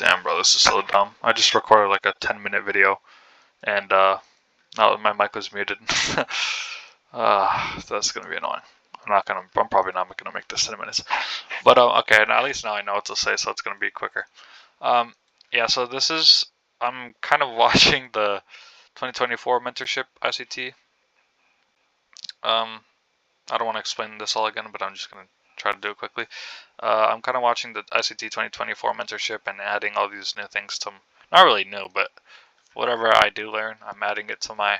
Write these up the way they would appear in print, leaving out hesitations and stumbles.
Damn, bro, this is so dumb. I just recorded like a 10-minute video, and now my mic was muted. That's gonna be annoying. I'm probably not gonna make this 10 minutes. But okay, now at least now I know what to say, so it's gonna be quicker. Yeah, so I'm kind of watching the 2024 mentorship ICT. I don't want to explain this all again, but I'm just gonna try to do it quickly. I'm kind of watching the ICT 2024 mentorship and adding all these new things to, not really new, but whatever I do learn, I'm adding it to my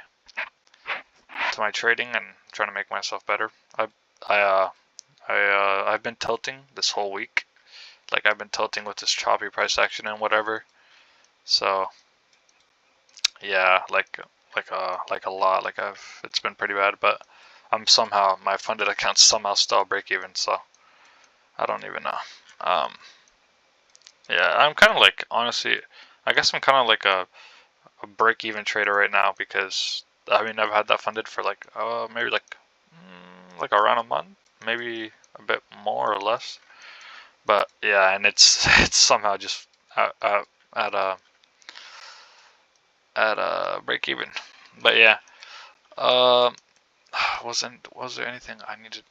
trading and trying to make myself better. I've been tilting this whole week. Like, I've been tilting with this choppy price action and whatever. So yeah, like a lot. It's been pretty bad, but my funded account's somehow still break even. So I don't even know. Yeah, I'm kind of like, honestly, I guess I'm kind of like a break even trader right now, because I mean, I've had that funded for like maybe like around a month, maybe a bit more or less. But yeah, and it's somehow just at a break even. But yeah, was there anything I needed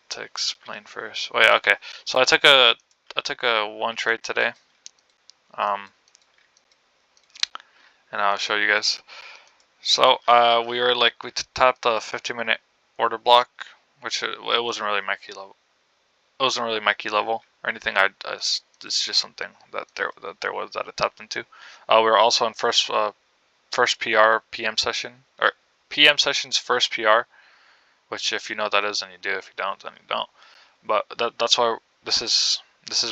to explain first? Oh yeah, okay. So I took a one trade today, and I'll show you guys. So we tapped the 15-minute order block, which it wasn't really my key level. It wasn't really my key level or anything. It's just something that there was that I tapped into. We were also in first PR PM session, or PM session's first PR, which if you know what that is, then you do. If you don't, then you don't. But that's why this is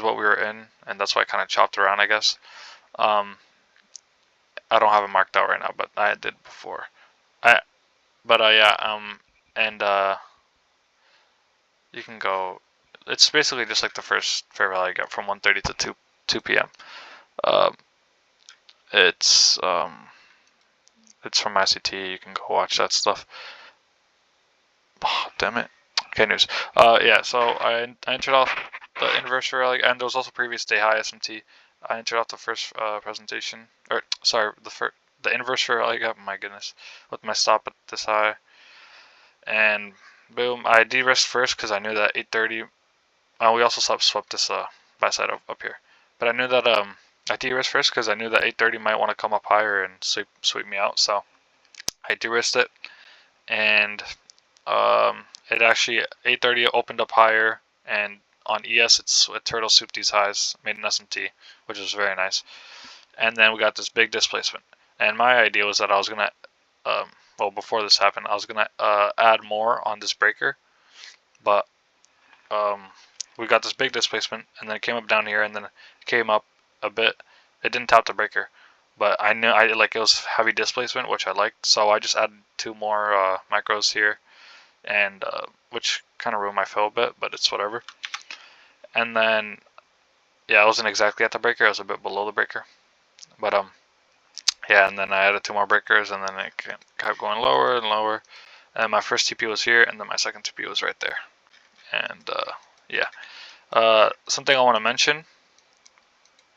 what we were in, and that's why I kind of chopped around, I guess. I don't have it marked out right now, but I did before. And you can go. It's basically just like the first fair value gap from 1:30 to 2 p.m. It's from ICT. You can go watch that stuff. Oh, damn it. Okay, news. Yeah. So I entered off the inverse fair value, and there was also previous day high SMT. I entered off the first presentation, or sorry, the inverse fair value gap. My goodness, with my stop at this high, and boom, I de-risked first because I knew that 8:30. We also swept this buy side up here, but I knew that I de-risked first because I knew that 8:30 might want to come up higher and sweep me out. So I de-risked it, and it actually 8:30 opened up higher, and on ES it turtle souped these highs, made an SMT, which was very nice. And then we got this big displacement, and my idea was that I was gonna well, before this happened, I was gonna add more on this breaker, but we got this big displacement, and then it came up down here, and then it came up a bit. It didn't tap the breaker, but I knew it was heavy displacement, which I liked, so I just added 2 more micros here, and which kind of ruined my fill a bit, but it's whatever. And then yeah, I wasn't exactly at the breaker, I was a bit below the breaker, but yeah, and then I added 2 more breakers, and then it kept going lower and lower, and my first TP was here, and then my second TP was right there. And yeah, something I want to mention,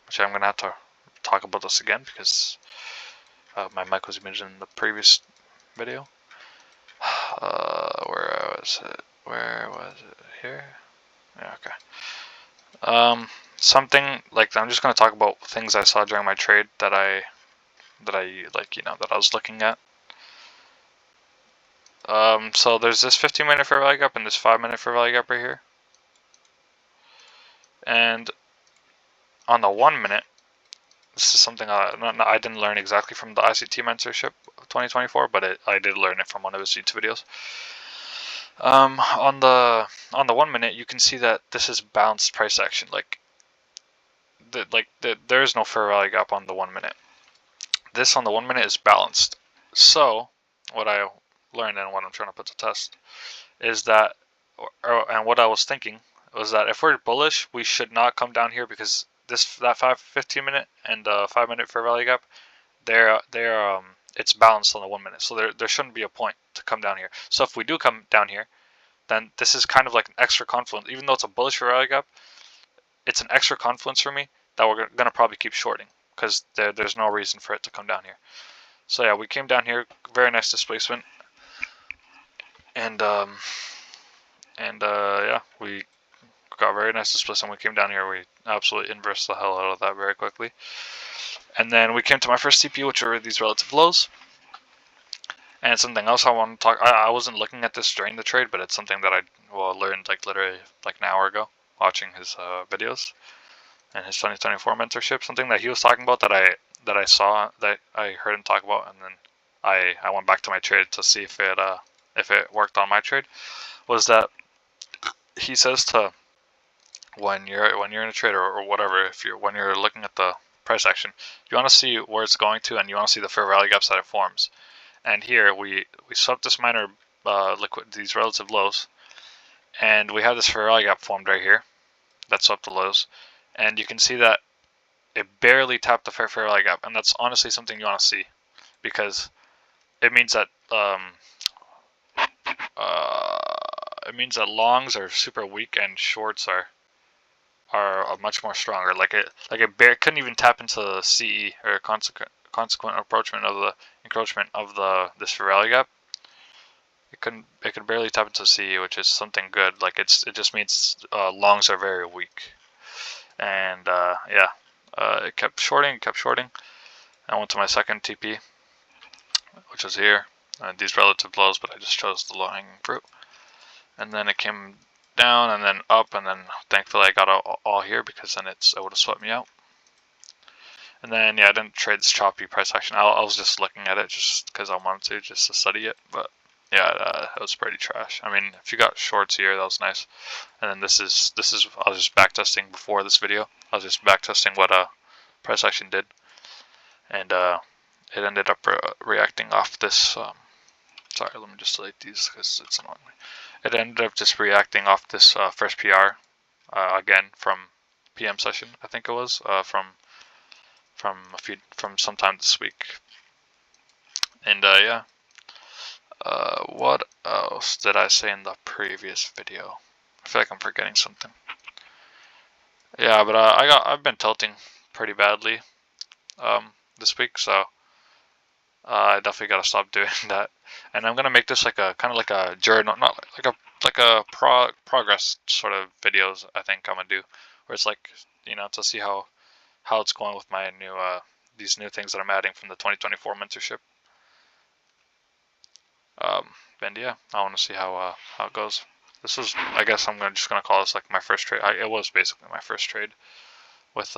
which I'm gonna have to talk about this again because my mic was muted in the previous video. Where was it? Here? Yeah, okay. Something like, I'm just gonna talk about things I saw during my trade that I like, that I was looking at. So there's this 15-minute fair value gap and this 5-minute fair value gap right here. And on the 1 minute, this is something I didn't learn exactly from the ICT mentorship of 2024, but I did learn it from one of his YouTube videos. On the 1 minute, you can see that this is balanced price action. There is no fair value gap on the 1 minute. This on the 1 minute is balanced. So what I learned and what I'm trying to put to test is that, and what I was thinking was that if we're bullish, we should not come down here, because that 15-minute and 5-minute fair value gap, it's balanced on the 1 minute, so there shouldn't be a point to come down here. So if we do come down here, then this is kind of like an extra confluence. Even though it's a bullish fair value gap, it's an extra confluence for me that we're gonna probably keep shorting because there's no reason for it to come down here. So yeah, we came down here, very nice displacement, and yeah, we got very nice displacement. We came down here, we absolutely inversed the hell out of that very quickly. And then we came to my first TP, which are these relative lows. And something else I want to talk. I wasn't looking at this during the trade, but it's something that I learned like literally like an hour ago, watching his videos and his 2024 mentorship. Something that he was talking about that I saw, that I heard him talk about, and then I went back to my trade to see if it worked on my trade. Was that he says to when you're in a trade or whatever, when you're looking at the price action, you want to see where it's going to, and you want to see the fair value gaps that it forms. And here we swept this minor these relative lows, and we have this fair value gap formed right here that swept the lows, and you can see that it barely tapped the fair value gap, and that's honestly something you want to see, because it means that longs are super weak and shorts are much more stronger. Like it couldn't even tap into the CE, or consequent approachment of the encroachment of this fair value gap. It could barely tap into CE, which is something good. Like it just means longs are very weak. And yeah, it kept shorting. I went to my second TP, which was here. These relative lows, but I just chose the low-hanging fruit. And then it came down and then up, and then thankfully I got all here, because then it would have swept me out. And then yeah, I didn't trade this choppy price action. I was just looking at it just because I wanted to, just to study it. But yeah, it was pretty trash. I mean, if you got shorts here, that was nice. And then this is I was just backtesting before this video. I was just backtesting what price action did, and it ended up reacting off this. Sorry, let me just delete these because it's annoying me. It ended up just reacting off this first PR again from PM session. I think it was from sometime this week. And yeah, what else did I say in the previous video? I feel like I'm forgetting something. Yeah, but I've been tilting pretty badly this week, so I definitely gotta stop doing that. And I'm gonna make this like a kind of like a journal, not like a progress sort of videos. I think I'm gonna do, where it's like, to see how it's going with my new these new things that I'm adding from the 2024 mentorship. And yeah, I want to see how it goes. This was, I guess I'm just gonna call this like my first trade. It was basically my first trade with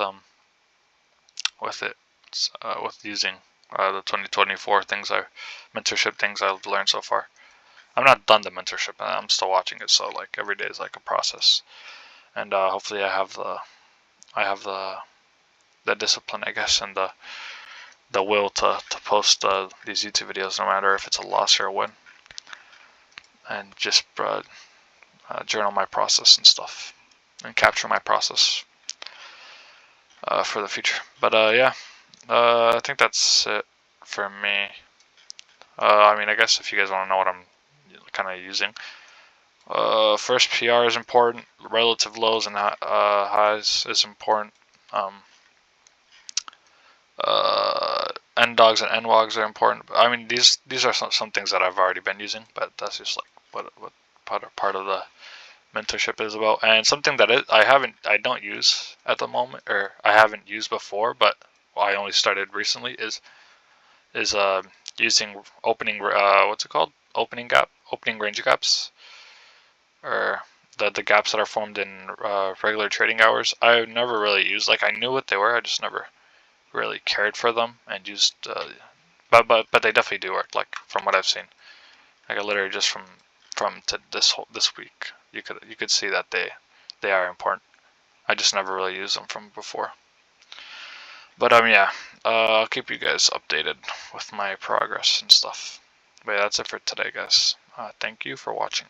with using the 2024 mentorship things I've learned so far. I'm not done the mentorship, and I'm still watching it. So like every day is like a process, and hopefully I have the discipline, I guess, and the will to post these YouTube videos, no matter if it's a loss or a win, and just journal my process and stuff, and capture my process for the future. But yeah, I think that's it for me. I mean, I guess if you guys want to know what I'm kind of using, first PR is important. Relative lows and highs is important. NDOGs and NWOGs are important. I mean, these are some things that I've already been using, but that's just like what part of the mentorship is about. And something that I don't use at the moment, or I haven't used before, but I only started recently, is using opening what's it called? Opening range gaps, or the gaps that are formed in regular trading hours. I never really used, like I knew what they were, I just never really cared for them and used but they definitely do work, like from what I've seen. Like I literally just from to this week, you could see that they are important. I just never really used them from before. But yeah, I'll keep you guys updated with my progress and stuff. But yeah, that's it for today, guys. Thank you for watching.